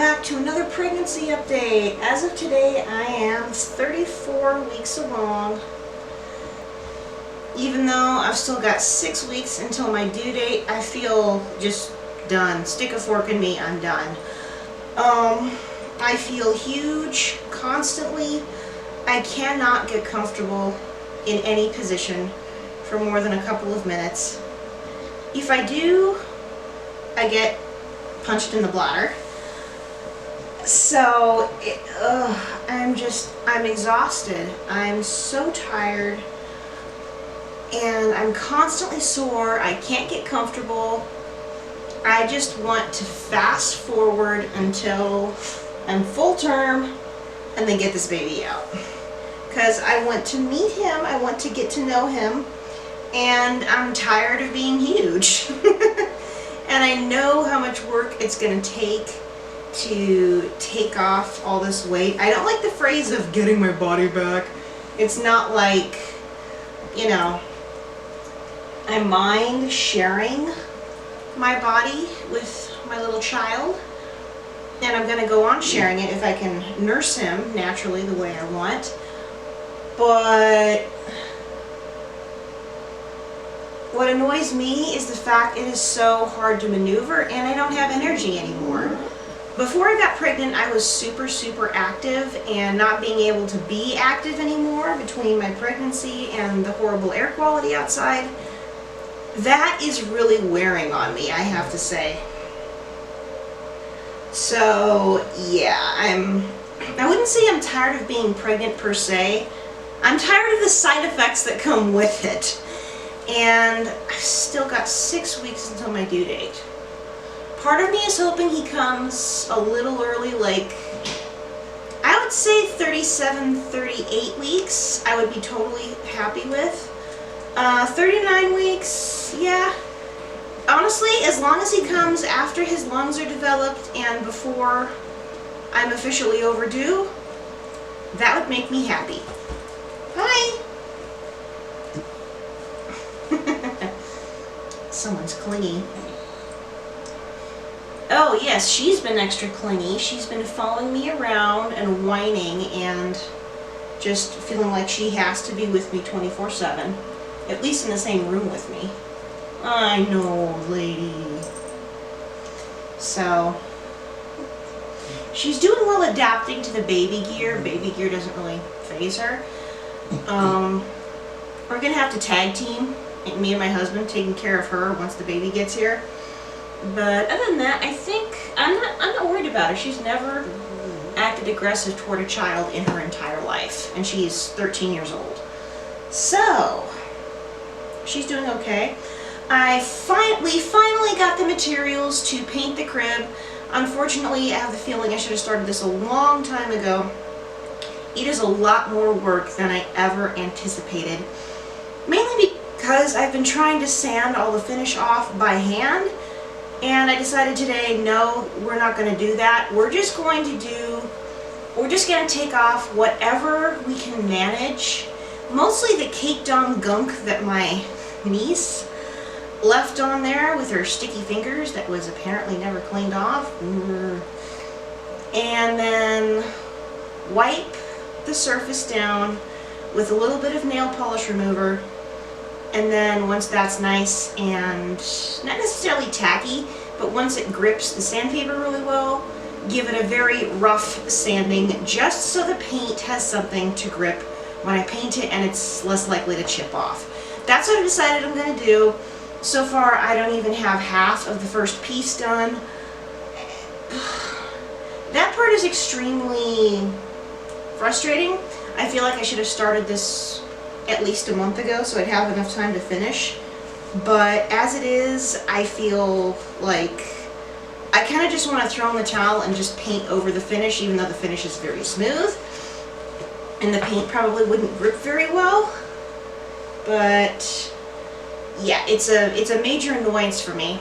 back to another pregnancy update. As of today, I am 34 weeks along. Even though I've still got 6 weeks until my due date, I feel just done. Stick a fork in me, I'm done. I feel huge constantly. I cannot get comfortable in any position for more than a couple of minutes. If I do, I get punched in the bladder. So, I'm exhausted. I'm so tired. And I'm constantly sore. I can't get comfortable. I just want to fast forward until I'm full term and then get this baby out. Because I want to meet him. I want to get to know him. And I'm tired of being huge. And I know how much work it's going to take off all this weight. I don't like the phrase of getting my body back. It's not like, you know, I mind sharing my body with my little child. And I'm going to go on sharing it if I can nurse him naturally the way I want. But what annoys me is the fact it is so hard to maneuver and I don't have energy anymore. Before I got pregnant, I was super active, and not being able to be active anymore between my pregnancy and the horrible air quality outside, that is really wearing on me, I have to say. So yeah, I wouldn't say I'm tired of being pregnant per se. I'm tired of the side effects that come with it. And I've still got 6 weeks until my due date. Part of me is hoping he comes a little early, like, I would say 37, 38 weeks, I would be totally happy with. 39 weeks, yeah. Honestly, as long as he comes after his lungs are developed and before I'm officially overdue, that would make me happy. Hi! Someone's clingy. Oh yes, she's been extra clingy. She's been following me around and whining and just feeling like she has to be with me 24/7. At least in the same room with me. I know, lady. So, she's doing well adapting to the baby gear. Baby gear doesn't really faze her. We're gonna have to tag team, me and my husband taking care of her once the baby gets here. But other than that, I think I'm not worried about her. She's never acted aggressive toward a child in her entire life, and she's 13 years old. So she's doing okay. We finally got the materials to paint the crib. Unfortunately, I have the feeling I should have started this a long time ago. It is a lot more work than I ever anticipated. Mainly because I've been trying to sand all the finish off by hand. And I decided today, no, we're not going to do that. We're just going to take off whatever we can manage. Mostly the caked on gunk that my niece left on there with her sticky fingers that was apparently never cleaned off. And then wipe the surface down with a little bit of nail polish remover. And then once that's nice and not necessarily tacky, but once it grips the sandpaper really well, give it a very rough sanding just so the paint has something to grip when I paint it and it's less likely to chip off. That's what I decided I'm going to do. So far, I don't even have half of the first piece done. That part is extremely frustrating. I feel like I should have started this at least a month ago so I'd have enough time to finish. But as it is, I feel like I kind of just want to throw in the towel and just paint over the finish, even though the finish is very smooth. And the paint probably wouldn't grip very well. But yeah, it's a major annoyance for me.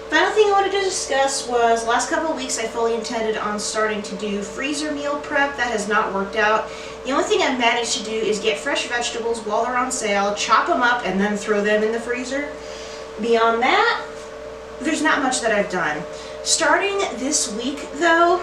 Final thing I wanted to discuss was last couple of weeks I fully intended on starting to do freezer meal prep. That has not worked out. The only thing I've managed to do is get fresh vegetables while they're on sale, chop them up, and then throw them in the freezer. Beyond that, there's not much that I've done. Starting this week though,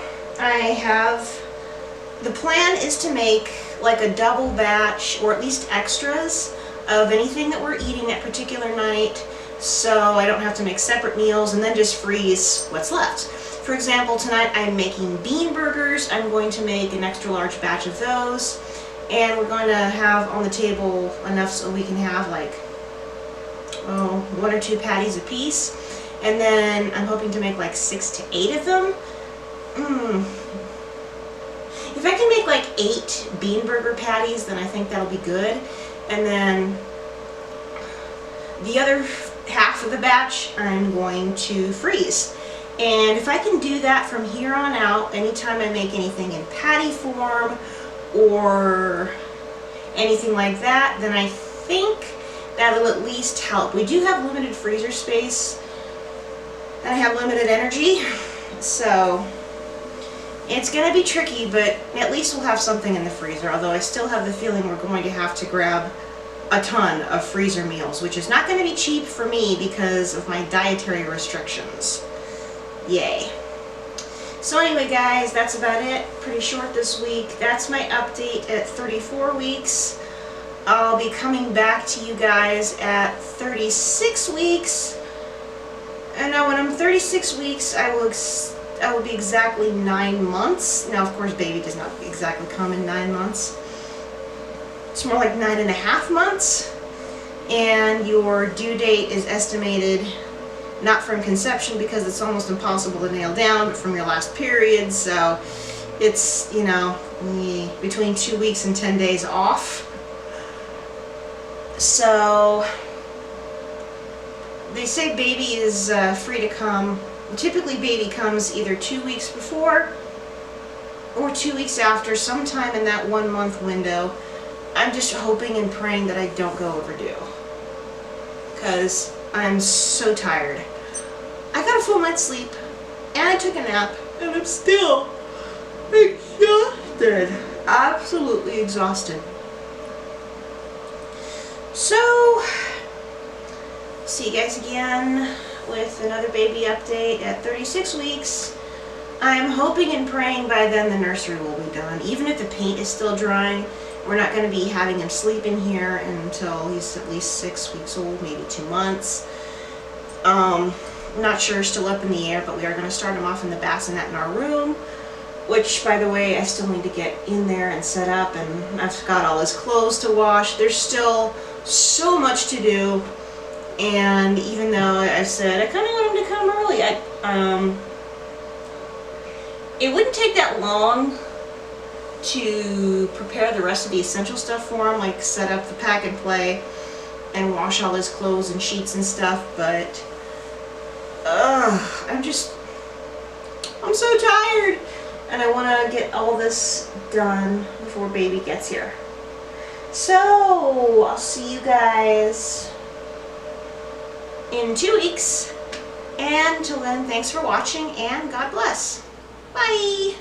the plan is to make like a double batch or at least extras of anything that we're eating that particular night, so I don't have to make separate meals and then just freeze what's left. For example, tonight I'm making bean burgers. I'm going to make an extra large batch of those, and we're going to have on the table enough so we can have like 1 or 2 patties a piece, and then I'm hoping to make like 6 to 8 of them. If I can make like 8 bean burger patties, then I think that'll be good. And then the other half of the batch I'm going to freeze. And if I can do that from here on out, anytime I make anything in patty form or anything like that, then I think that'll at least help. We do have limited freezer space and I have limited energy, so it's going to be tricky, but at least we'll have something in the freezer, although I still have the feeling we're going to have to grab a ton of freezer meals, which is not going to be cheap for me because of my dietary restrictions. Yay. So anyway guys, that's about it. Pretty short this week. That's my update at 34 weeks. I'll be coming back to you guys at 36 weeks. And now when I'm 36 weeks, I will be exactly 9 months. Now, of course, baby does not exactly come in 9 months. It's more like 9.5 months. And your due date is estimated not from conception because it's almost impossible to nail down, but from your last period. So it's, you know, between 2 weeks and 10 days off. So they say baby is free to come. Typically baby comes either 2 weeks before or 2 weeks after, sometime in that 1 month window. I'm just hoping and praying that I don't go overdue, because I'm so tired. I got a full night's sleep and I took a nap and I'm still exhausted. Absolutely exhausted. So, see you guys again with another baby update at 36 weeks. I'm hoping and praying by then the nursery will be done. Even if the paint is still drying, we're not going to be having him sleep in here until he's at least 6 weeks old, maybe 2 months. Not sure, still up in the air, but we are going to start him off in the bassinet in our room, which, by the way, I still need to get in there and set up, and I've got all his clothes to wash. There's still so much to do, and even though I said I kind of want him to come early, it wouldn't take that long to prepare the rest of the essential stuff for him, like set up the pack and play and wash all his clothes and sheets and stuff, but I'm so tired, and I want to get all this done before baby gets here. So I'll see you guys in 2 weeks, and until then, thanks for watching and God bless. Bye.